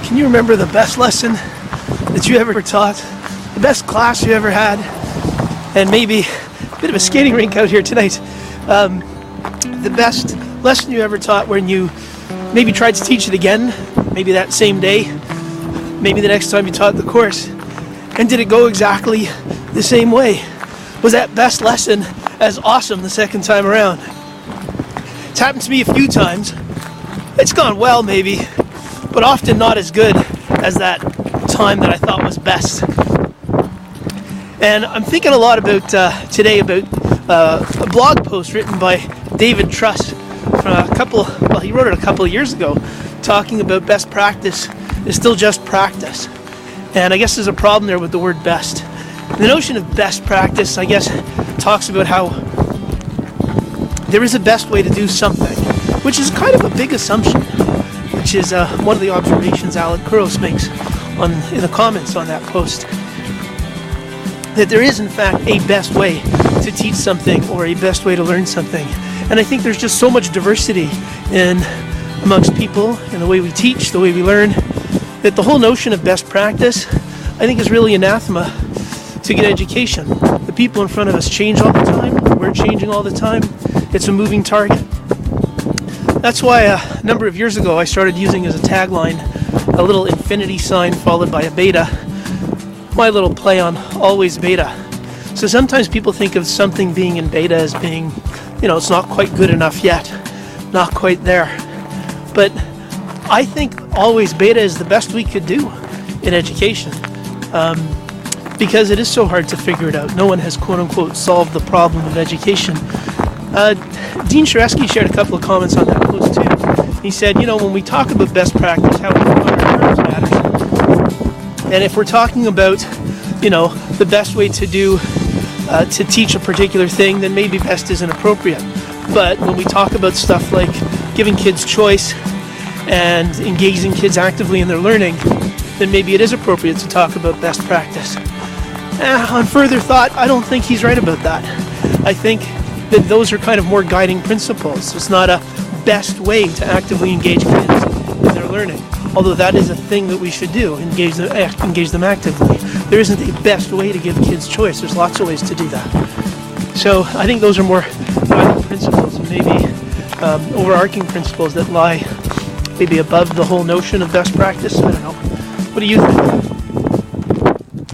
Can you remember the best lesson that you ever taught? The best class you ever had? And maybe a bit of a skating rink out here tonight. The best lesson you ever taught when you maybe tried to teach it again, maybe that same day, maybe the next time you taught the course. And did it go exactly the same way? Was that best lesson as awesome the second time around? It's happened to me a few times. It's gone well maybe, but often not as good as that time that I thought was best. And I'm thinking a lot about today about a blog post written by David Truss from he wrote it a couple of years ago, talking about best practice is still just practice. And I guess there's a problem there with the word best. The notion of best practice, I guess, talks about how there is a best way to do something, which is kind of a big assumption, which is one of the observations Alec Kuros makes in the comments on that post. That there is, in fact, a best way to teach something or a best way to learn something. And I think there's just so much diversity amongst people in the way we teach, the way we learn, that the whole notion of best practice, I think, is really anathema to good education. The people in front of us change all the time. We're changing all the time. It's a moving target. That's why a number of years ago I started using as a tagline a little infinity sign followed by a beta. My little play on always beta. So sometimes people think of something being in beta as being, it's not quite good enough yet, not quite there. But I think always beta is the best we could do in education, because it is so hard to figure it out. No one has quote unquote solved the problem of education. Dean Shareski shared a couple of comments on that post too. He said, when we talk about best practice, how we define our terms matters. And if we're talking about, the best way to do, to teach a particular thing, then maybe best isn't appropriate. But when we talk about stuff like giving kids choice and engaging kids actively in their learning, then maybe it is appropriate to talk about best practice. On further thought, I don't think he's right about that. I think that those are kind of more guiding principles. It's not a best way to actively engage kids in their learning, although that is a thing that we should do, engage them actively. There isn't a best way to give kids choice. There's lots of ways to do that. So I think those are more guiding principles and maybe overarching principles that lie maybe above the whole notion of best practice. I don't know. What do you think?